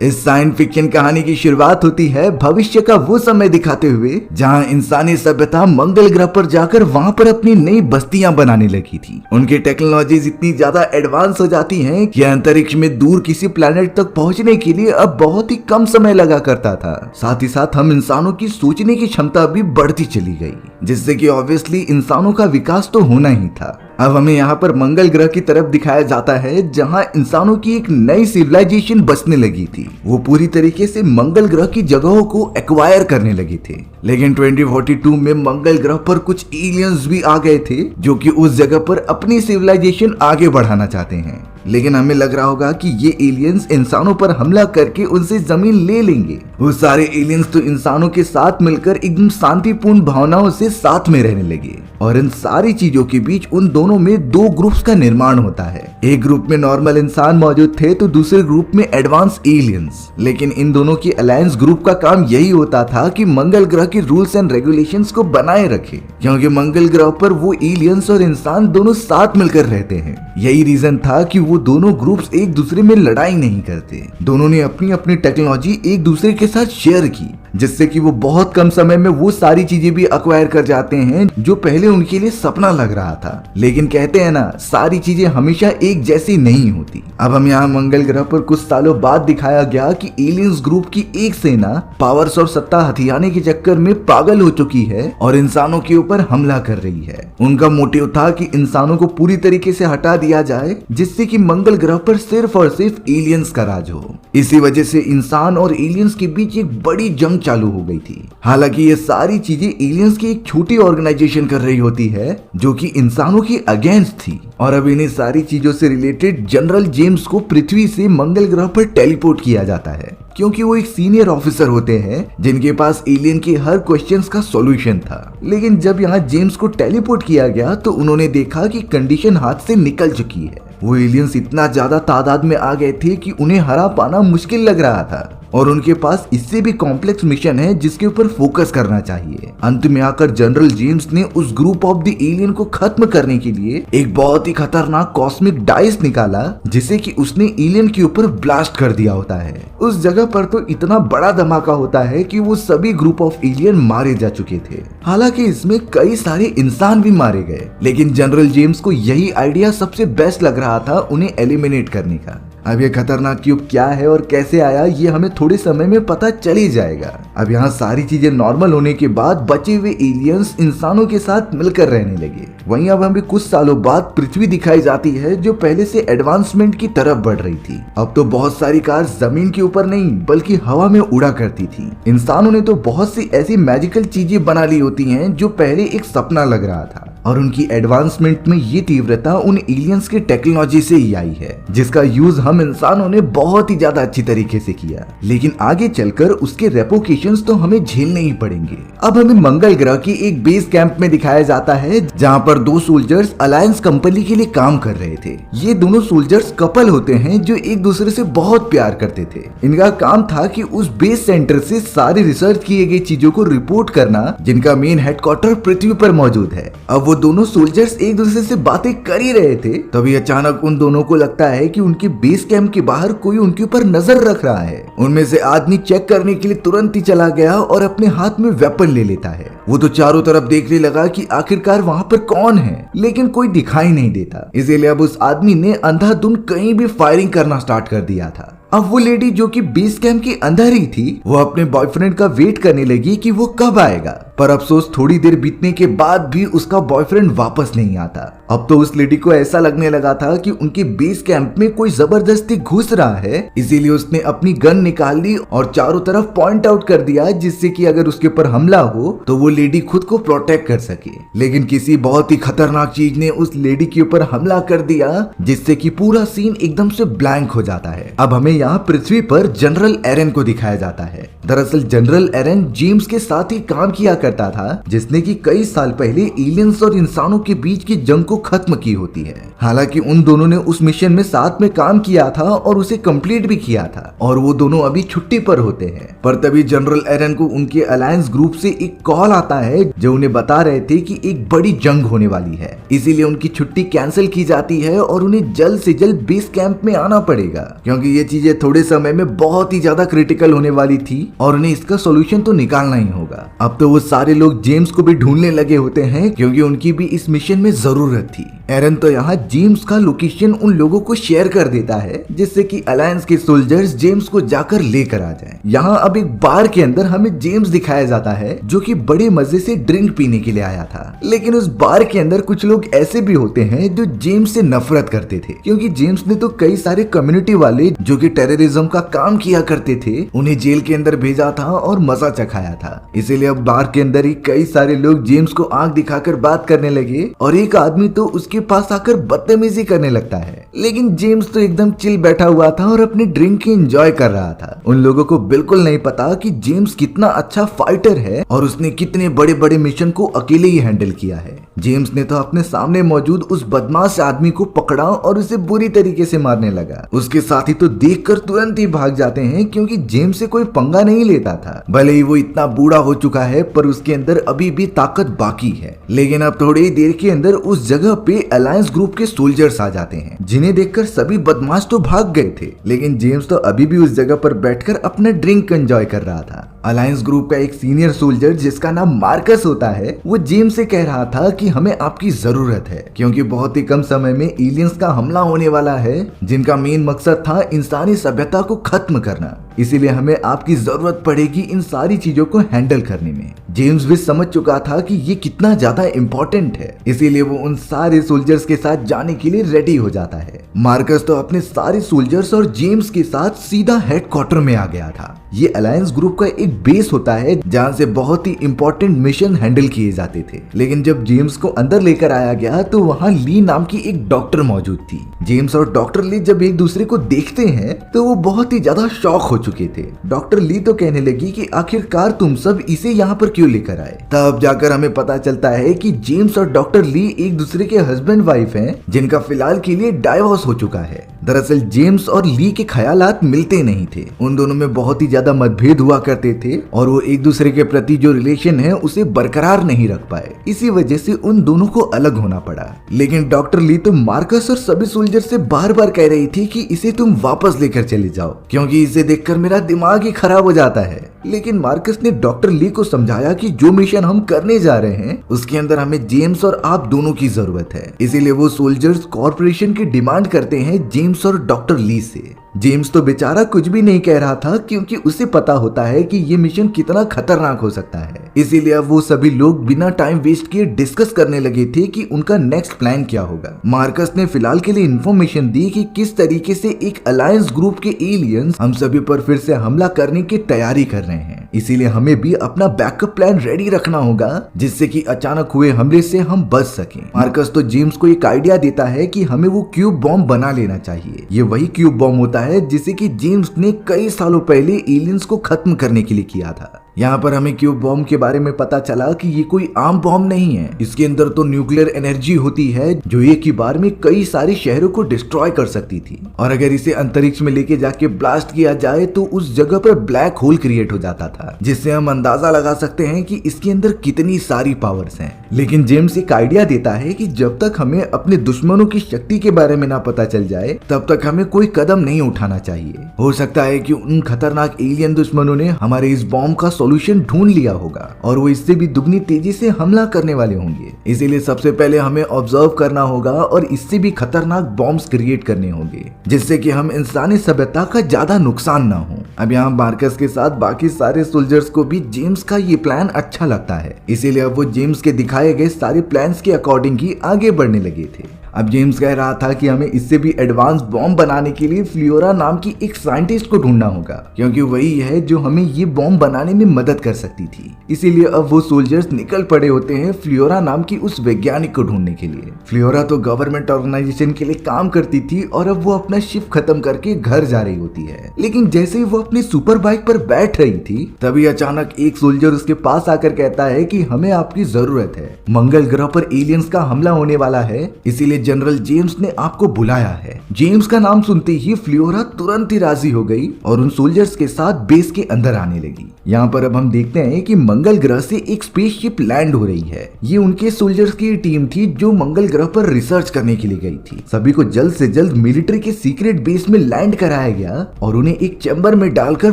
इस science fiction कहानी की शुरुआत होती है भविष्य का वो समय दिखाते हुए जहां इंसानी सभ्यता मंगल ग्रह पर जाकर वहां पर अपनी नई बस्तियां बनाने लगी थी। उनकी टेक्नोलॉजीज इतनी ज्यादा एडवांस हो जाती हैं कि अंतरिक्ष में दूर किसी प्लेनेट तक पहुंचने के लिए अब बहुत ही कम समय लगा करता था। साथ ही साथ हम इंसानों की सोचने की क्षमता भी बढ़ती चली गई, जिससे कि ऑब्वियसली इंसानों का विकास तो होना ही था। अब हमें यहाँ पर मंगल ग्रह की तरफ दिखाया जाता है जहाँ इंसानों की एक नई सिविलाइजेशन बसने लगी थी। वो पूरी तरीके से मंगल ग्रह की जगहों को एक्वायर करने लगे थे। लेकिन 2042 में मंगल ग्रह पर कुछ एलियंस भी आ गए थे जो कि उस जगह पर अपनी सिविलाइजेशन आगे बढ़ाना चाहते हैं। लेकिन हमें लग रहा होगा कि ये एलियंस इंसानों पर हमला करके उनसे जमीन ले लेंगे। वो सारे एलियंस तो इंसानों के साथ मिलकर एकदम शांतिपूर्ण भावनाओं से साथ में रहने लगे और इन सारी चीजों के बीच उन दोनों में दो ग्रुप्स का निर्माण होता है। एक ग्रुप में नॉर्मल इंसान मौजूद थे तो दूसरे ग्रुप में एडवांस एलियंस। लेकिन इन दोनों की अलायंस ग्रुप का काम यही होता था कि मंगल ग्रह की रूल्स एंड रेगुलेशंस को बनाए रखे, क्योंकि मंगल ग्रह पर वो एलियंस और इंसान दोनों साथ मिलकर रहते हैं। यही रीजन था कि वो दोनों ग्रुप्स एक दूसरे में लड़ाई नहीं करते। दोनों ने अपनी अपनी टेक्नोलॉजी एक दूसरे के साथ शेयर की, जिससे कि वो बहुत कम समय में वो सारी चीजें भी एक्वायर कर जाते हैं जो पहले उनके लिए सपना लग रहा था। लेकिन कहते हैं ना, सारी चीजें हमेशा एक जैसी नहीं होती। अब हम यहाँ मंगल ग्रह पर कुछ सालों बाद दिखाया गया कि एलियंस ग्रुप की एक सेना पावर्स और सत्ता हथियाने के चक्कर में पागल हो चुकी है और इंसानों के ऊपर हमला कर रही है। उनका मोटिव था कि इंसानों को पूरी तरीके से हटा दिया जाए, जिससे कि मंगल ग्रह पर सिर्फ और सिर्फ एलियंस का राज हो। इसी वजह से इंसान और एलियंस के बीच एक बड़ी जंग चालू हो गई थी। हालांकि ये सारी चीजें एलियंस की एक छोटी ऑर्गेनाइजेशन कर रही होती है जो कि इंसानों की अगेंस्ट थी। और अब इन्हीं सारी चीजों से रिलेटेड जनरल जेम्स को पृथ्वी से मंगल ग्रह पर टेलीपोर्ट किया जाता है, क्योंकि वो एक सीनियर ऑफिसर होते हैं जिनके पास एलियन के हर क्वेश्चंस का सॉल्यूशन था। लेकिन जब यहाँ जेम्स को टेलीपोर्ट किया गया तो उन्होंने देखा कि कंडीशन हाथ से निकल चुकी है। वो एलियंस इतना ज्यादा तादाद में आ गए थे कि उन्हें हरा पाना मुश्किल लग रहा था और उनके पास इससे भी कॉम्प्लेक्स मिशन है जिसके ऊपर फोकस करना चाहिए। अंत में आकर जनरल जेम्स ने उस ग्रुप ऑफ द एलियन को खत्म करने के लिए एक बहुत ही खतरनाक कॉस्मिक डाइस निकाला, जिसे कि उसने एलियन के ऊपर ब्लास्ट कर दिया होता है। उस जगह पर तो इतना बड़ा धमाका होता है कि वो सभी ग्रुप ऑफ एलियन मारे जा चुके थे। हालांकि इसमें कई सारे इंसान भी मारे गए, लेकिन जनरल जेम्स को यही आइडिया सबसे बेस्ट लग रहा था उन्हें एलिमिनेट करने का। अब ये खतरनाक क्यूब क्या है और कैसे आया, ये हमें थोड़े समय में पता चल ही जाएगा। अब यहाँ सारी चीजें नॉर्मल होने के बाद बचे हुए एलियंस इंसानों के साथ मिलकर रहने लगे। वहीं अब हमें कुछ सालों बाद पृथ्वी दिखाई जाती है जो पहले से एडवांसमेंट की तरफ बढ़ रही थी। अब तो बहुत सारी कार जमीन के ऊपर नहीं बल्कि हवा में उड़ा करती थी। इंसानों ने तो बहुत सी ऐसी मैजिकल चीजें बना ली होती हैं जो पहले एक सपना लग रहा था, और उनकी एडवांसमेंट में ये तीव्रता उन एलियंस की टेक्नोलॉजी से ही आई है, जिसका यूज हम इंसानों ने बहुत ही ज्यादा अच्छी तरीके से किया। लेकिन आगे चलकर उसके रेपोकेशंस तो हमें झेलने ही पड़ेंगे। अब हमें मंगल ग्रह की एक बेस कैंप में दिखाया जाता है जहां पर दो सोल्जर्स अलायंस कंपनी के लिए काम कर रहे थे। ये दोनों सोल्जर्स कपल होते हैं जो एक दूसरे से बहुत प्यार करते थे। इनका काम था कि उस बेस सेंटर से सारी रिसर्च किए गई चीजों को रिपोर्ट करना, जिनका मेन हेडक्वार्टर पृथ्वी पर मौजूद है। अब वो दोनों सोल्जर्स एक दूसरे से बातें कर ही रहे थे, तभी अचानक उन दोनों को लगता है कि उनके बेस कैंप के बाहर कोई उनके ऊपर नजर रख रहा है। उनमें से आदमी चेक करने के लिए तुरंत ही चला गया और अपने हाथ में वेपन ले लेता है। वो तो चारों तरफ देखने लगा कि आखिरकार वहाँ पर कौन है, लेकिन कोई दिखाई नहीं देता। इसीलिए अब उस आदमी ने अंधाधुंध कहीं भी फायरिंग करना स्टार्ट कर दिया था। अब वो लेडी जो कि बेस कैंप के अंदर ही थी, वो अपने बॉयफ्रेंड का वेट करने लगी कि वो कब आएगा, पर अफसोस थोड़ी देर बीतने के बाद भी उसका बॉयफ्रेंड वापस नहीं आता। अब तो उस लेडी को ऐसा लगने लगा था कि उनके बेस कैंप में कोई जबरदस्ती घुस रहा है, इसीलिए उसने अपनी गन निकाल ली और चारों तरफ पॉइंट आउट कर दिया, जिससे कि अगर उसके ऊपर हमला हो तो वो लेडी खुद को प्रोटेक्ट कर सके। लेकिन किसी बहुत ही खतरनाक चीज ने उस लेडी के ऊपर हमला कर दिया, जिससे कि पूरा सीन एकदम से ब्लैंक हो जाता है। अब हमें यहाँ पृथ्वी पर जनरल एरन को दिखाया जाता है। दरअसल जनरल एरन जेम्स के साथ ही काम किया करता था जिसने कि कई साल पहले एलियंस और इंसानों के बीच की जंग को खत्म की होती है। हालांकि उन दोनों ने उस मिशन में साथ में काम किया था और उसे कंप्लीट भी किया था और वो दोनों अभी छुट्टी पर होते हैं। पर तभी जनरल एरन को उनके अलायंस ग्रुप से एक कॉल आता है जो उन्हें बता रहे थे कि एक बड़ी जंग होने वाली है, इसीलिए उनकी छुट्टी कैंसिल की जाती है और उन्हें जल्द से जल्द बेस कैंप में आना पड़ेगा क्योंकि ये चीजें थोड़े समय में बहुत ही ज्यादा क्रिटिकल होने वाली थी और उन्हें इसका सोल्यूशन तो निकालना ही होगा। अब तो वो सारे लोग जेम्स को भी ढूंढने लगे होते हैं क्योंकि उनकी भी इस मिशन में जरूरत थी। एरन तो यहाँ जेम्स का लोकेशन उन लोगों को शेयर कर देता है जिससे कि अलायंस के सोल्जर्स जेम्स को जाकर लेकर आ जाएं। यहाँ अब एक बार के अंदर हमें जेम्स दिखाया जाता है जो कि बड़े मजे से ड्रिंक पीने के लिए आया था, लेकिन उस बार के अंदर कुछ लोग ऐसे भी होते हैं जो जेम्स से नफरत करते थे क्योंकि जेम्स ने तो कई सारे कम्युनिटी वाले जो कि टेररिज्म का काम किया करते थे उन्हें जेल के अंदर भेजा था और मजा चखाया था। इसीलिए अब बार के अंदर ही कई सारे लोग जेम्स को आंख दिखाकर बात करने लगे और एक आदमी तो उसके पास आकर बदतमीजी करने लगता है, लेकिन जेम्स तो एकदम चिल बैठा हुआ था और अपनी ड्रिंक एंजॉय कर रहा था। उन लोगों को बिल्कुल नहीं पता कि जेम्स कितना अच्छा फाइटर है और उसने कितने बड़े बड़े मिशन को अकेले ही हैंडल किया है। जेम्स ने तो अपने सामने मौजूद उस बदमाश आदमी को पकड़ा और उसे बुरी तरीके से मारने लगा। उसके साथी तो देखकर तुरंत ही भाग जाते हैं क्योंकि जेम्स से कोई पंगा नहीं लेता था। भले ही वो इतना बूढ़ा हो चुका है पर उसके अंदर अभी भी ताकत बाकी है। लेकिन अब थोड़ी ही देर के अंदर उस जगह पे अलायंस ग्रुप के सोल्जर्स आ जाते हैं जिन्हें देखकर सभी बदमाश तो भाग गए थे, लेकिन जेम्स तो अभी भी उस जगह पर बैठकर अपना ड्रिंक एंजॉय कर रहा था। अलायंस ग्रुप का एक सीनियर सोल्जर जिसका नाम मार्कस होता है वो जेम्स से कह रहा था कि हमें आपकी जरूरत है क्योंकि बहुत ही कम समय में एलियंस का हमला होने वाला है जिनका मेन मकसद था इंसानी सभ्यता को खत्म करना, इसीलिए हमें आपकी जरूरत पड़ेगी इन सारी चीजों को हैंडल करने में। जेम्स भी समझ चुका था कि ये कितना ज्यादा इम्पोर्टेंट है, इसीलिए वो उन सारे सोल्जर्स के साथ जाने के लिए रेडी हो जाता है। मार्कस तो अपने सारे सोल्जर्स और जेम्स के साथ सीधा हेडक्वार्टर में आ गया था। ये अलायंस ग्रुप का एक बेस होता है जहाँ से बहुत ही इम्पोर्टेंट मिशन हैंडल किए जाते थे, लेकिन जब जेम्स को अंदर लेकर आया गया तो वहाँ ली नाम की एक डॉक्टर मौजूद थी। जेम्स और डॉक्टर ली जब एक दूसरे को देखते हैं तो वो बहुत ही ज्यादा शॉक हो चुके थे। डॉक्टर ली तो कहने लगी कि आखिरकार तुम सब इसे यहाँ पर क्यों लेकर आए। तब जाकर हमें पता चलता है कि जेम्स और डॉक्टर ली एक दूसरे के हस्बैंड वाइफ हैं जिनका फिलहाल के लिए डाइवोर्स हो चुका है। दरअसल जेम्स और ली के ख्यालात मिलते नहीं थे, उन दोनों में बहुत ही ज्यादा मतभेद हुआ करते थे और वो एक दूसरे के प्रति जो रिलेशन है उसे बरकरार नहीं रख पाए। इसी वजह से उन दोनों को अलग होना पड़ा। लेकिन डॉक्टर ली तो मार्कस और सभी सोल्जर से बार बार कह रही थी कि इसे तुम वापस लेकर चले जाओ क्योंकि इसे देखकर मेरा दिमाग ही खराब हो जाता है। लेकिन मार्कस ने डॉक्टर ली को समझाया कि जो मिशन हम करने जा रहे हैं उसके अंदर हमें जेम्स और आप दोनों की जरूरत है, इसीलिए वो सोल्जर्स कॉर्पोरेशन की डिमांड करते हैं जेम्स और डॉक्टर ली से। जेम्स तो बेचारा कुछ भी नहीं कह रहा था क्योंकि उसे पता होता है कि ये मिशन कितना खतरनाक हो सकता है, इसीलिए अब वो सभी लोग बिना टाइम वेस्ट किए डिस्कस करने लगे थे कि उनका नेक्स्ट प्लान क्या होगा। मार्कस ने फिलहाल के लिए इन्फॉर्मेशन दी कि किस तरीके से एक अलायंस ग्रुप के एलियंस हम सभी पर फिर से हमला करने की तैयारी कर रहे हैं, इसीलिए हमें भी अपना बैकअप प्लान रेडी रखना होगा जिससे कि अचानक हुए हमले से हम बच सकें। मार्कस तो जेम्स को एक आइडिया देता है कि हमें वो क्यूब बॉम्ब बना लेना चाहिए। ये वही क्यूब बॉम्ब होता है जिसे कि जेम्स ने कई सालों पहले एलियंस को खत्म करने के लिए किया था। यहाँ पर हमें क्यूब बॉम्ब के बारे में पता चला कि ये कोई आम बॉम्ब नहीं है, इसके अंदर तो न्यूक्लियर एनर्जी होती है जो एक ही बार में कई सारे शहरों को डिस्ट्रॉय कर सकती थी और अगर इसे अंतरिक्ष में लेके जाके ब्लास्ट किया जाए तो उस जगह पर ब्लैक होल क्रिएट हो जाता था, जिससे हम अंदाजा लगा सकते हैं कि इसके अंदर कितनी सारी पावर्स हैं। लेकिन जेम्स एक आइडिया देता है कि जब तक हमें अपने दुश्मनों की शक्ति के बारे में ना पता चल जाए तब तक हमें कोई कदम नहीं उठाना चाहिए। हो सकता है कि उन खतरनाक एलियन दुश्मनों ने हमारे इस बॉम्ब का सॉल्यूशन ढूंढ लिया होगा और वो इससे भी दुगनी तेजी से हमला करने वाले होंगे, इसीलिए सबसे पहले हमें ऑब्जर्व करना होगा और इससे भी खतरनाक बॉम्ब्स क्रिएट करने होंगे जिससे कि हम इंसानी सभ्यता का ज्यादा नुकसान ना हो। अब यहाँ मार्कस के साथ बाकी सारे सोल्जर्स को भी जेम्स का ये प्लान अच्छा लगता है, इसीलिए अब वो जेम्स के दिखाए गए सारे प्लान्स के अकॉर्डिंग ही आगे बढ़ने लगे थे। अब जेम्स कह रहा था कि हमें इससे भी एडवांस बॉम्ब बनाने के लिए फ्लियोरा नाम की एक साइंटिस्ट को ढूंढना होगा, क्योंकि वही है जो हमें ये बॉम्ब बनाने में मदद कर सकती थी। इसीलिए अब वो सोल्जर्स निकल पड़े होते हैं फ्लियोरा नाम की उस वैज्ञानिक को ढूंढने के लिए। फ्लियोरा तो गवर्नमेंट ऑर्गेनाइजेशन के लिए काम करती थी और अब वो अपना शिफ्ट खत्म करके घर जा रही होती है। लेकिन जैसे ही वो अपनी सुपर बाइक पर बैठ रही थी, तभी अचानक एक सोल्जर उसके पास आकर कहता है कि हमें आपकी जरूरत है, मंगल ग्रह पर एलियंस का हमला होने वाला है, इसीलिए जनरल जेम्स ने आपको बुलाया है। जेम्स का नाम सुनते ही फ्लियोरा तुरंत ही राजी हो गई और उन सोल्जर्स के साथ बेस के अंदर आने लगी। यहाँ पर अब हम देखते हैं कि मंगल ग्रह से एक स्पेसशिप लैंड हो रही है। ये उनके सोल्जर्स की टीम थी जो मंगल ग्रह पर रिसर्च करने के लिए गई थी। सभी को जल्द से जल्द मिलिट्री के सीक्रेट बेस में लैंड कराया गया और उन्हें एक चैम्बर में डालकर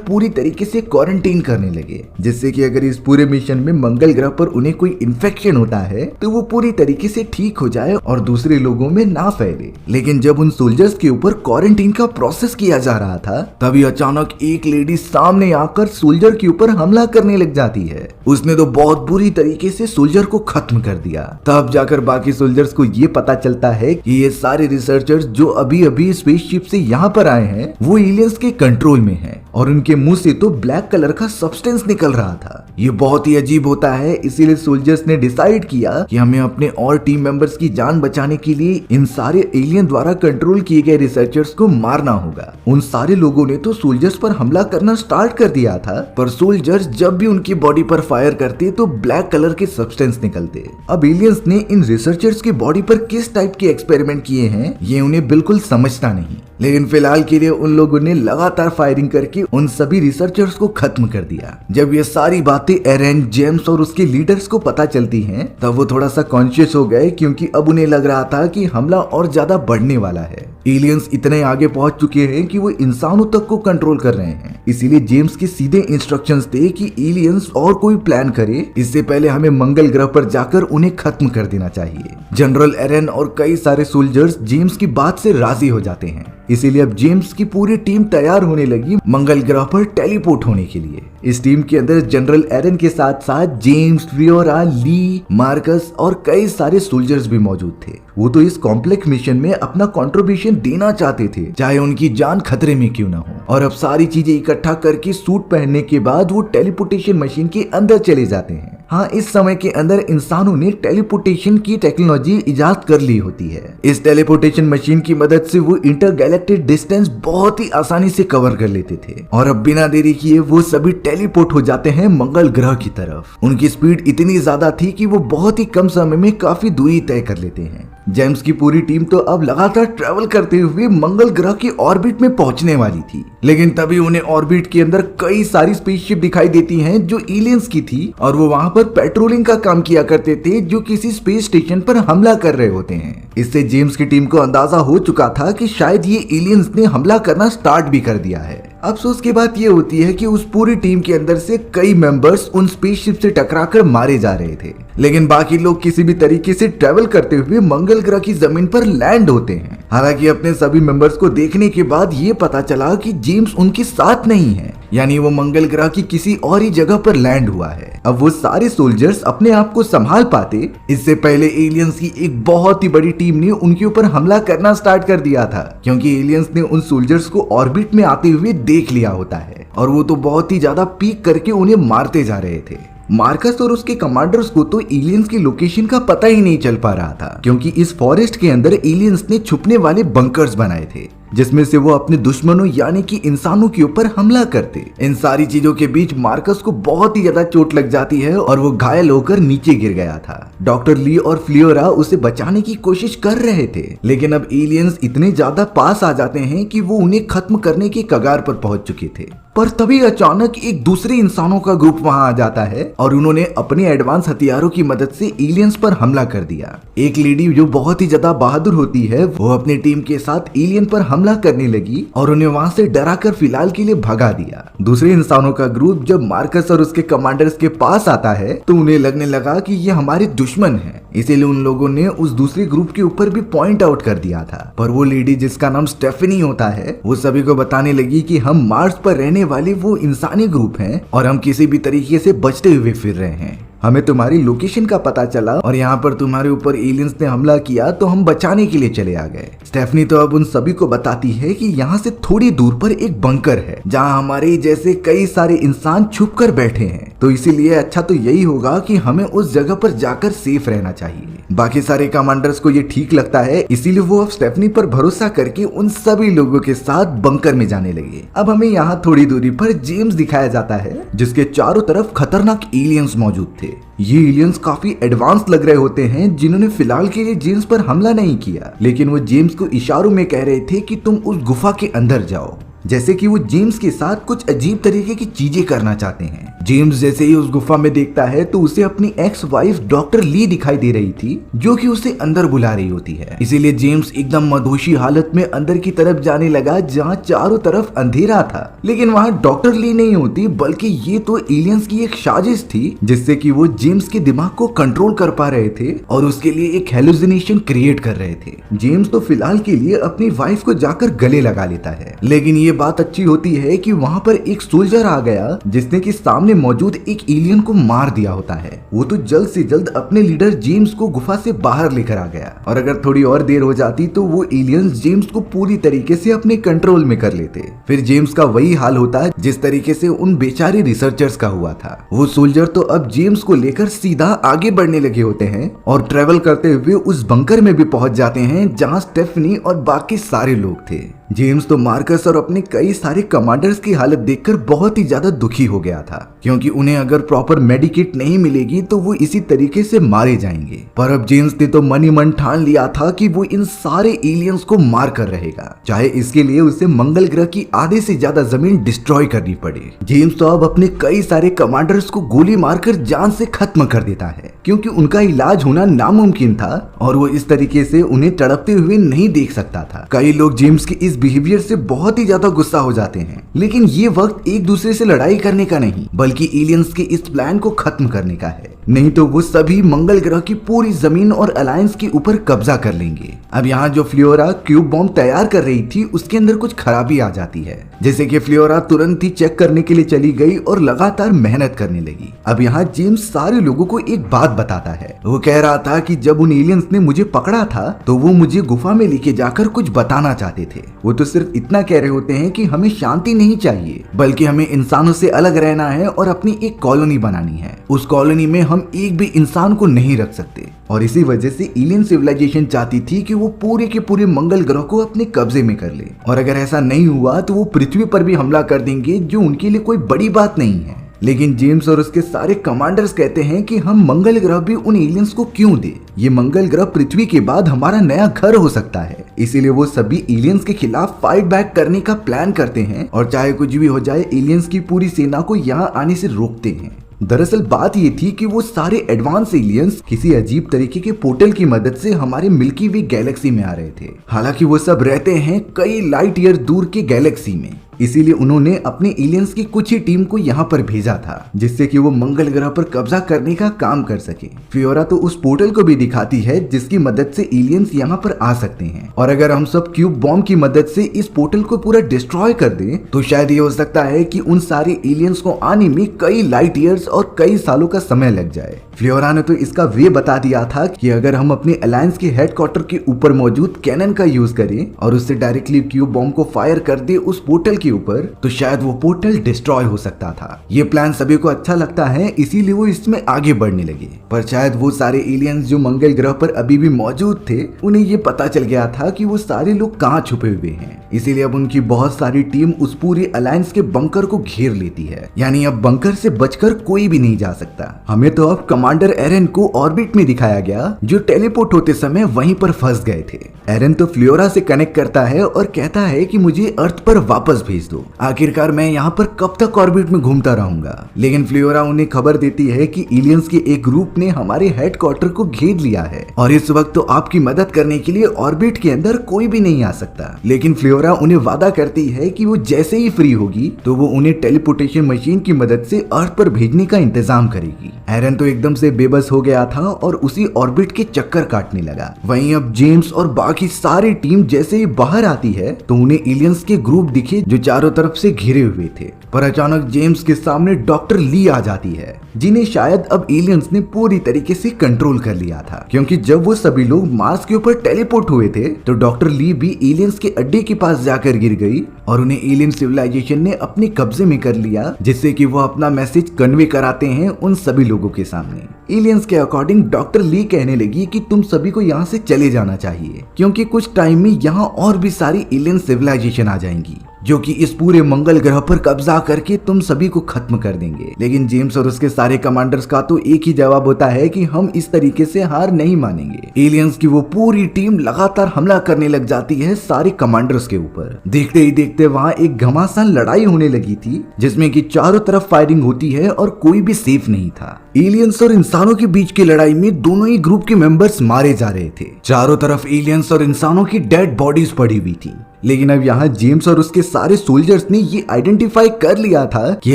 पूरी तरीके से क्वारंटीन करने लगे, जिससे कि अगर इस पूरे मिशन में मंगल ग्रह पर उन्हें कोई इन्फेक्शन होता है तो वो पूरी तरीके से ठीक हो जाए और दूसरे लोगों में ना फैले। लेकिन जब उन सोल्जर्स के ऊपर क्वारंटीन का प्रोसेस किया जा रहा था, तभी अचानक एक लेडी सामने आकर सोल्जर के ऊपर हमला करने लग जाती है। उसने तो बहुत बुरी तरीके से सोल्जर को खत्म कर दिया। तब जाकर बाकी सोल्जर्स को ये पता चलता है कि ये सारे रिसर्चर्स जो अभी अभी स्पेसशिप से यहाँ पर आए हैं वो एलियंस के कंट्रोल में हैं और उनके मुंह से तो ब्लैक कलर का सब्सटेंस निकल रहा था। ये बहुत ही अजीब होता है, इसीलिए सोल्जर्स ने डिसाइड किया कि हमें अपने और टीम मेंबर्स की जान बचाने के लिए इन सारे एलियन द्वारा कंट्रोल किए गए रिसर्चर्स को मारना होगा। उन सारे लोगों ने तो सोल्जर्स पर हमला करना स्टार्ट कर दिया था, पर सोल्जर्स जब भी उनकी बॉडी पर फायर करते तो ब्लैक कलर के सब्सटेंस निकलते। अब एलियंस ने इन रिसर्चर्स की बॉडी पर किस टाइप के एक्सपेरिमेंट किए हैं ये उन्हें बिल्कुल समझता नहीं, लेकिन फिलहाल के लिए उन लोगों ने लगातार फायरिंग करके उन सभी रिसर्चर्स को खत्म कर दिया। जब ये सारी बातें एरेन, जेम्स और उसके लीडर्स को पता चलती हैं, तब वो थोड़ा सा कॉन्शियस हो गए, क्योंकि अब उन्हें लग रहा था कि हमला और ज्यादा बढ़ने वाला है। एलियंस इतने आगे पहुंच चुके हैं कि वो इंसानों तक को कंट्रोल कर रहे हैं। इसीलिए जेम्स के सीधे इंस्ट्रक्शंस थे कि एलियंस और कोई प्लान करे, इससे पहले हमें मंगल ग्रह पर जाकर उन्हें खत्म कर देना चाहिए। जनरल एरेन और कई सारे सोल्जर्स जेम्स की बात से राजी हो जाते हैं। इसीलिए अब जेम्स की पूरी टीम तैयार होने लगी मंगल ग्रह पर टेलीपोर्ट होने के लिए। इस टीम के अंदर जनरल एरेन के साथ साथ जेम्स, फ्लियोरा, ली, मार्कस और कई सारे सोल्जर्स भी मौजूद थे। वो तो इस कॉम्प्लेक्स मिशन में अपना कंट्रीब्यूशन देना चाहते थे, चाहे उनकी जान खतरे में क्यों ना हो। और अब सारी चीजें इकट्ठा करके सूट पहनने के बाद वो टेलीपोर्टेशन मशीन के अंदर चले जाते हैं। हाँ, इस समय के अंदर इंसानों ने टेलीपोर्टेशन की टेक्नोलॉजी इजाद कर ली होती है। इस टेलीपोर्टेशन मशीन की मदद से वो इंटरगैलेक्टिक डिस्टेंस बहुत ही आसानी से कवर कर लेते थे और अब बिना देरी किए वो सभी टेलीपोर्ट हो जाते हैं मंगल ग्रह की तरफ। उनकी स्पीड इतनी ज्यादा थी कि वो बहुत ही कम समय में काफी दूरी तय कर लेते हैं। जेम्स की पूरी टीम तो अब लगातार ट्रेवल करते हुए मंगल ग्रह की ऑर्बिट में पहुंचने वाली थी, लेकिन तभी उन्हें ऑर्बिट के अंदर कई सारी स्पेसशिप दिखाई देती हैं जो एलियंस की थी और वो वहां पर पेट्रोलिंग का काम किया करते थे, जो किसी स्पेस स्टेशन पर हमला कर रहे होते हैं। इससे जेम्स की टीम को अंदाजा हो चुका था कि शायद ये एलियंस ने हमला करना स्टार्ट भी कर दिया है। अफसोस की बात ये होती है कि उस पूरी टीम के अंदर से कई मेंबर्स उन स्पेसशिप से टकराकर मारे जा रहे थे, लेकिन बाकी लोग किसी भी तरीके से ट्रेवल करते हुए मंगल ग्रह की जमीन पर लैंड होते हैं। हालांकि अपने सभी मेंबर्स को देखने के बाद ये पता चला कि जेम्स उनके साथ नहीं है, यानी वो मंगल ग्रह की किसी और ही जगह पर लैंड हुआ है। अब वो सारे सोल्जर्स अपने आप को संभाल पाते, इससे पहले एलियंस की एक बहुत ही बड़ी टीम ने उनके ऊपर हमला करना स्टार्ट कर दिया था, क्योंकि एलियंस ने उन सोल्जर्स को ऑर्बिट में आते हुए देख लिया होता है और वो तो बहुत ही ज्यादा पीक करके उन्हें मारते जा रहे थे। मार्कस और उसके कमांडर्स को तो एलियंस की लोकेशन का पता ही नहीं चल पा रहा था, क्योंकि इस फॉरेस्ट के अंदर एलियंस ने छुपने वाले बंकर्स बनाए थे, जिसमें से वो अपने दुश्मनों यानी कि इंसानों के ऊपर हमला करते। इन सारी चीजों के बीच मार्कस को बहुत ही ज्यादा चोट लग जाती है और वो घायल होकर नीचे गिर गया था। डॉक्टर ली और फ्लियोरा उसे बचाने की कोशिश कर रहे थे, लेकिन अब एलियंस इतने ज्यादा पास आ जाते हैं कि वो उन्हें खत्म करने की कगार पर पहुंच चुके थे। पर तभी अचानक एक दूसरे इंसानों का ग्रुप वहां आ जाता है और उन्होंने अपने एडवांस हथियारों की मदद से एलियंस पर हमला कर दिया। एक लेडी जो बहुत ही ज्यादा बहादुर होती है, वो अपनी टीम के साथ एलियन पर हमला करने लगी और उन्हें वहां से डराकर फिलहाल के लिए भगा दिया। दूसरे इंसानों का ग्रुप जब मार्कस और उसके कमांडर्स के पास आता है तो उन्हें लगने लगा कि ये हमारे दुश्मन हैं, इसीलिए उन लोगों ने उस दूसरे ग्रुप के ऊपर भी पॉइंट आउट कर दिया था। पर वो लेडी जिसका नाम स्टेफनी होता है, वो सभी को बताने लगी कि हम मार्स पर रहने वाले वो इंसानी ग्रुप हैं और हम किसी भी तरीके से बचते हुए फिर रहे हैं। हमें तुम्हारी लोकेशन का पता चला और यहाँ पर तुम्हारे ऊपर एलियंस ने हमला किया तो हम बचाने के लिए चले आ गए। स्टेफनी तो अब उन सभी को बताती है कि यहाँ से थोड़ी दूर पर एक बंकर है जहाँ हमारे जैसे कई सारे इंसान छुप कर बैठे हैं, तो इसीलिए अच्छा तो यही होगा कि हमें उस जगह पर जाकर सेफ रहना चाहिए। बाकी सारे कमांडर्स को ये ठीक लगता है, इसीलिए वो अब स्टेफनी पर भरोसा करके उन सभी लोगों के साथ बंकर में जाने लगे। अब हमें यहाँ थोड़ी दूरी पर जेम्स दिखाया जाता है जिसके चारों तरफ खतरनाक एलियंस मौजूद थे। ये एलियंस काफी एडवांस लग रहे होते हैं जिन्होंने फिलहाल के लिए जेम्स पर हमला नहीं किया, लेकिन वो जेम्स को इशारों में कह रहे थे कि तुम उस गुफा के अंदर जाओ, जैसे कि वो जेम्स के साथ कुछ अजीब तरीके की चीजें करना चाहते हैं। जेम्स जैसे ही उस गुफा में देखता है तो उसे अपनी एक्स वाइफ डॉक्टर ली दिखाई दे रही थी जो कि उसे अंदर बुला रही होती है। इसीलिए जेम्स एकदम मदहोशी हालत में अंदर की तरफ जाने लगा जहाँ चारों तरफ अंधेरा था, लेकिन वहाँ डॉक्टर ली नहीं होती बल्कि ये तो एलियंस की एक साजिश थी जिससे कि वो जेम्स के दिमाग को कंट्रोल कर पा रहे थे और उसके लिए एक हेलुसिनेशन क्रिएट कर रहे थे। जेम्स तो फिलहाल के लिए अपनी वाइफ को जाकर गले लगा लेता है, लेकिन ये बात अच्छी होती है कि वहाँ पर एक सोल्जर आ गया जिसने कि सामने मौजूद एक एलियन को मार दिया होता है। वो तो जल्द से जल्द अपने लीडर जेम्स को गुफा से बाहर लेकर आ गया और अगर थोड़ी और देर हो जाती तो वो एलियंस जेम्स को पूरी तरीके से अपने कंट्रोल में कर लेते। फिर जेम्स का वही हाल होता है जिस तरीके से उन बेचारे रिसर्चर्स का हुआ था। वो सोल्जर तो अब जेम्स को लेकर सीधा आगे बढ़ने लगे होते हैं और ट्रेवल करते हुए उस बंकर में भी पहुंच जाते हैं जहां स्टेफनी और बाकी सारे लोग थे। जेम्स तो मार्कस और अपने कई सारे कमांडर्स की हालत देखकर बहुत ही ज्यादा दुखी हो गया था, क्योंकि उन्हें अगर प्रॉपर मेडिकेट नहीं मिलेगी तो वो इसी तरीके से मारे जाएंगे। पर अब जेम्स ने तो मन ही मन ठान लिया था कि वो इन सारे एलियंस को मार कर रहेगा, चाहे इसके लिए उसे मंगल ग्रह की आधे से ज्यादा जमीन डिस्ट्रॉय करनी पड़े। जेम्स तो अब अपने कई सारे कमांडर्स को गोली मारकर जान से खत्म कर देता है, क्योंकि उनका इलाज होना नामुमकिन था और वो इस तरीके से उन्हें तड़पते हुए नहीं देख सकता था। कई लोग जेम्स के इस बिहेवियर से बहुत ही ज्यादा गुस्सा हो जाते हैं, लेकिन ये वक्त एक दूसरे से लड़ाई करने का नहीं बल्कि एलियंस के इस प्लान को खत्म करने का है, नहीं तो वो सभी मंगल ग्रह की पूरी जमीन और अलायंस के ऊपर कब्जा कर लेंगे। अब यहाँ जो फ्लियोरा क्यूब बॉम्ब तैयार कर रही थी उसके अंदर कुछ खराबी आ जाती है, जैसे कि फ्लियोरा तुरंत ही चेक करने के लिए चली गई और लगातार मेहनत करने लगी। अब यहाँ जेम्स सारे लोगों को एक बात बताता है। वो कह रहा था कि जब उन एलियंस ने मुझे पकड़ा था तो वो मुझे गुफा में लेके जाकर कुछ बताना चाहते थे। वो तो सिर्फ इतना कह रहे होते हैं कि हमें शांति नहीं चाहिए बल्कि हमें इंसानों से अलग रहना है और अपनी एक कॉलोनी बनानी है। उस कॉलोनी में हम एक भी इंसान को नहीं रख सकते और इसी वजह से एलियन सिविलाइजेशन चाहती थी कि वो पूरे के पूरे मंगल ग्रह को अपने कब्जे में कर ले और अगर ऐसा नहीं हुआ तो वो पृथ्वी पर भी हमला कर देंगे, जो उनके लिए कोई बड़ी बात नहीं है। लेकिन जेम्स और उसके सारे कमांडर्स कहते हैं कि हम मंगल ग्रह भी उन एलियंस को क्यों दे, ये मंगल ग्रह पृथ्वी के बाद हमारा नया घर हो सकता है। इसीलिए वो सभी एलियंस के खिलाफ फाइट बैक करने का प्लान करते हैं और चाहे कुछ भी हो जाए एलियंस की पूरी सेना को यहाँ आने से रोकते हैं। दरअसल बात ये थी कि वो सारे एडवांस एलियंस किसी अजीब तरीके के पोर्टल की मदद से हमारे मिल्की वे गैलेक्सी में आ रहे थे। हालांकि वो सब रहते हैं कई लाइट ईयर दूर के गैलेक्सी में, इसीलिए उन्होंने अपने एलियंस की कुछ ही टीम को यहाँ पर भेजा था जिससे कि वो मंगल ग्रह पर कब्जा करने का काम कर सके। फियोरा तो उस पोर्टल को भी दिखाती है जिसकी मदद से एलियंस यहाँ पर आ सकते हैं और अगर हम सब क्यूब बॉम्ब की मदद से इस पोर्टल को पूरा डिस्ट्रॉय कर दें तो शायद ये हो सकता है कि उन सारे एलियंस को आने में कई लाइट ईयर्स और कई सालों का समय लग जाए। फ्लियोरा ने तो इसका वे बता दिया था कि अगर हम अपने अलायंस के हेडक्वार्टर के ऊपर मौजूद कैनन का यूज करें और उससे डायरेक्टली क्यूब बॉम्ब को फायर कर दे उस पोर्टल के ऊपर तो शायद वो पोर्टल डिस्ट्रॉय हो सकता था। ये प्लान सभी को अच्छा लगता है, इसीलिए वो इसमें आगे बढ़ने लगे। पर शायद वो सारे एलियंस जो मंगल ग्रह पर अभी भी मौजूद थे उन्हें ये पता चल गया था कि वो सारे लोग कहाँ छुपे हुए हैं, इसीलिए अब उनकी बहुत सारी टीम उस पूरे अलायंस के बंकर को घेर लेती है। यानी अब बंकर से बचकर कोई भी नहीं जा सकता। हमें तो अब कमांडर एरन को ऑर्बिट में दिखाया गया जो टेलीपोर्ट होते समय वहीं पर फंस गए थे। एरन तो फ्लियोरा से कनेक्ट करता है और कहता है कि मुझे अर्थ पर वापस भेज दो, आखिरकार मैं यहाँ पर कब तक ऑर्बिट में घूमता रहूंगा। लेकिन फ्लियोरा उन्हें खबर देती है कि एलियंस के एक ग्रुप ने हमारे हेडक्वार्टर को घेर लिया है और इस वक्त तो आपकी मदद करने के लिए ऑर्बिट के अंदर कोई भी नहीं आ सकता। लेकिन फ्लियोरा उन्हें वादा करती है कि वो जैसे ही फ्री होगी तो वो उन्हें टेलीपोर्टेशन मशीन की मदद से अर्थ पर भेजने का इंतजाम करेगी। एरन तो एकदम से बेबस हो गया था और उसी ऑर्बिट के चक्कर काटने लगा। वहीं अब जेम्स और बाकी सारी टीम जैसे ही बाहर आती है तो उन्हें एलियंस के ग्रुप दिखे जो चारों तरफ से घिरे हुए थे, पर अचानक जेम्स के सामने डॉक्टर ली आ जाती है, जिन्हें शायद अब एलियंस ने पूरी तरीके से कंट्रोल कर लिया था, क्योंकि जब वो सभी लोग मार्स के ऊपर टेलीपोर्ट हुए थे तो डॉक्टर ली भी एलियंस के अड्डे के पास जाकर गिर गई और उन्हें एलियन सिविलाइजेशन ने अपने कब्जे में कर लिया, जिससे कि वो अपना मैसेज कन्वे कराते हैं उन सभी लोगों के सामने। एलियंस के अकॉर्डिंग डॉक्टर ली कहने लगी कि तुम सभी को यहाँ से चले जाना चाहिए, क्योंकि कुछ टाइम में यहाँ और भी सारी एलियन सिविलाइजेशन आ जाएंगी जो कि इस पूरे मंगल ग्रह पर कब्जा करके तुम सभी को खत्म कर देंगे। लेकिन जेम्स और उसके सारे कमांडर्स का तो एक ही जवाब होता है कि हम इस तरीके से हार नहीं मानेंगे। एलियंस की वो पूरी टीम लगातार हमला करने लग जाती है सारे कमांडर्स के ऊपर। देखते ही देखते वहाँ एक घमासान लड़ाई होने लगी थी, जिसमें कि चारों तरफ फायरिंग होती है और कोई भी सेफ नहीं था। एलियंस और इंसानों के बीच की लड़ाई में दोनों ही ग्रुप के मेंबर्स मारे जा रहे थे। चारों तरफ एलियंस और इंसानों की डेड बॉडीज पड़ी हुई थी। लेकिन अब यहाँ जेम्स और उसके सारे सोल्जर्स ने ये आइडेंटिफाई कर लिया था कि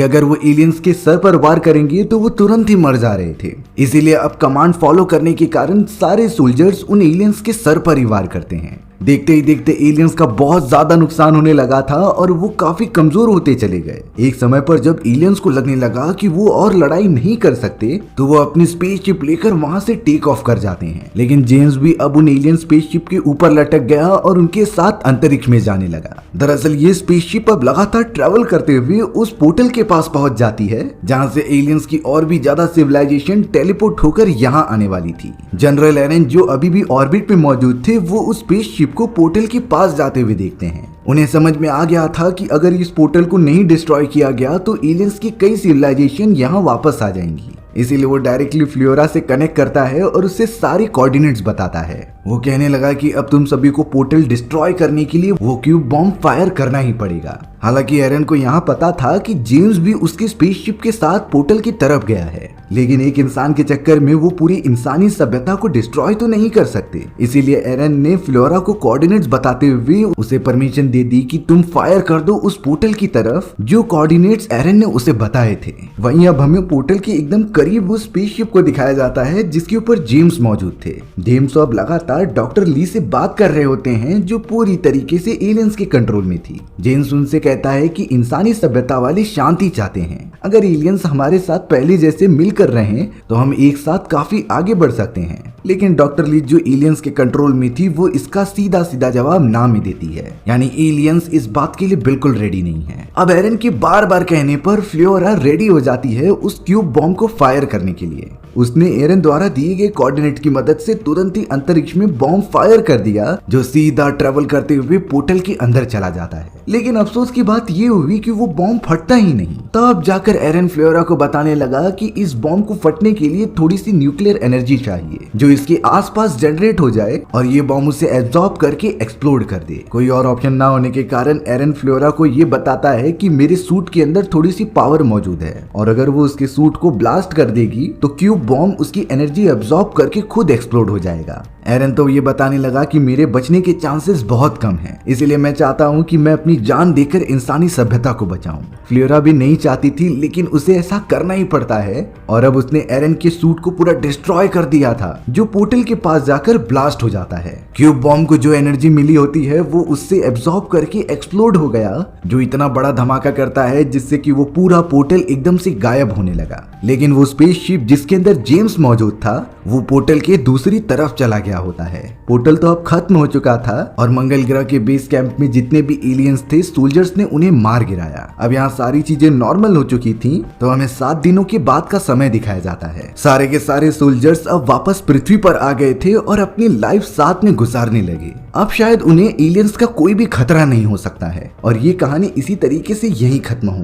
अगर वो एलियंस के सर पर वार करेंगे तो वो तुरंत ही मर जा रहे थे। इसीलिए अब कमांड फॉलो करने के कारण सारे सोल्जर्स उन एलियंस के सर पर ही वार करते हैं। देखते ही देखते एलियंस का बहुत ज्यादा नुकसान होने लगा था और वो काफी कमजोर होते चले गए। एक समय पर जब एलियंस को लगने लगा कि वो और लड़ाई नहीं कर सकते तो वो अपनी स्पेसशिप लेकर वहां से टेक ऑफ कर जाते हैं। लेकिन जेम्स भी अब उन एलियन स्पेसशिप के ऊपर लटक गया और उनके साथ अंतरिक्ष में जाने लगा। दरअसल ये स्पेसशिप अब लगातार ट्रेवल करते हुए उस पोर्टल के पास पहुंच जाती है जहां से एलियंस की और भी ज्यादा सिविलाइजेशन टेलीपोर्ट होकर यहाँ आने वाली थी। जनरल एरन जो अभी भी ऑर्बिट में मौजूद थे वो उस स्पेसशिप को पोर्टल के पास जाते हुए देखते हैं। उन्हें समझ में आ गया था कि अगर इस पोर्टल को नहीं डिस्ट्रॉय किया गया तो एलियंस की कई सिविलाइजेशन यहाँ वापस आ जाएंगी। इसीलिए वो डायरेक्टली फ्लोरा से कनेक्ट करता है और उससे सारी कोऑर्डिनेट्स बताता है। वो कहने लगा कि अब तुम सभी को पोर्टल डिस्ट्रॉय करने के लिए वो क्यूब बॉम्ब फायर करना ही पड़ेगा। हालांकि एरन को यहाँ पता था कि जेम्स भी उसके स्पेसशिप के साथ पोर्टल की तरफ गया है, लेकिन एक इंसान के चक्कर में वो पूरी इंसानी सभ्यता को डिस्ट्रॉय तो नहीं कर सकते। इसीलिए एरन ने फ्लोरा को कोऑर्डिनेट्स बताते हुए उसे परमिशन दे दी कि तुम फायर कर दो उस पोर्टल की तरफ जो कोऑर्डिनेट्स एरन ने उसे बताए थे। वहीं अब हमें पोर्टल के एकदम करीब उस स्पेसशिप को दिखाया जाता है जिसके ऊपर जेम्स मौजूद थे। जेम्स अब लगातार डॉक्टर ली से बात कर रहे होते हैं जो पूरी तरीके से एलियंस के कंट्रोल में थी। जेम्स उनसे कहता है कि इंसानी सभ्यता वाले शांति चाहते हैं। अगर एलियंस हमारे साथ पहले जैसे मिलकर रहें तो हम एक साथ काफी आगे बढ़ सकते हैं। लेकिन डॉक्टर ली जो एलियंस के कंट्रोल में थी वो इसका सीधा सीधा जवाब ना में देती है, यानी एलियंस इस बात के लिए बिल्कुल रेडी नहीं है। अब एरन के बार बार कहने पर फ्लोरा रेडी हो जाती है उस क्यूब बॉम्ब को फायर करने के लिए। उसने एरन द्वारा दिए गए कोऑर्डिनेट की मदद से तुरंत ही अंतरिक्ष में बॉम्ब फायर कर दिया जो सीधा ट्रेवल करते हुए पोर्टल के अंदर चला जाता है। लेकिन अफसोस की बात ये हुई कि वो बॉम्ब फटता ही नहीं। तब जाकर एरन फ्लोरा को बताने लगा कि इस बॉम्ब को फटने के लिए थोड़ी सी न्यूक्लियर एनर्जी चाहिए जो इसके आसपास जनरेट हो जाए और ये बॉम्ब उसे एब्जॉर्ब करके एक्सप्लोड कर दे। कोई और ऑप्शन ना होने के कारण एरन फ्लोरा को ये बताता है कि मेरे सूट के अंदर थोड़ी सी पावर मौजूद है और अगर वो उसके सूट को ब्लास्ट कर देगी तो क्यूब बॉम्ब उसकी एनर्जी एब्जॉर्ब करके खुद एक्सप्लोड हो जाएगा। एरन तो ये बताने लगा कि मेरे बचने के चांसेस बहुत कम हैं, इसलिए मैं चाहता हूँ कि मैं अपनी जान देकर इंसानी सभ्यता को बचाऊं। फ्लोरा भी नहीं चाहती थी लेकिन उसे ऐसा करना ही पड़ता है और अब उसने एरन के सूट को पूरा डिस्ट्रॉय कर दिया था जो पोर्टल के पास जाकर ब्लास्ट हो जाता है। क्यूब बॉम्ब को जो एनर्जी मिली होती है वो उससे एब्जॉर्ब करके एक्सप्लोड हो गया जो इतना बड़ा धमाका करता है जिससे कि वो पूरा पोर्टल एकदम से गायब होने लगा। लेकिन वो स्पेसशिप जिसके अंदर जेम्स मौजूद था वो पोर्टल के दूसरी तरफ चला गया होता है। पोर्टल तो अब खत्म हो चुका था और मंगल ग्रह के बेस कैंप में जितने भी एलियंस थे सोल्जर्स ने उन्हें मार गिराया। अब यहाँ सारी चीजें नॉर्मल हो चुकी थी तो हमें 7 दिनों के बाद का समय दिखाया जाता है। सारे के सारे सोल्जर्स अब वापस पृथ्वी पर आ गए थे और अपनी लाइफ साथ में गुजारने लगे। अब शायद उन्हें एलियंस का कोई भी खतरा नहीं हो सकता है और ये कहानी इसी तरीके से यहीं खत्म होगी।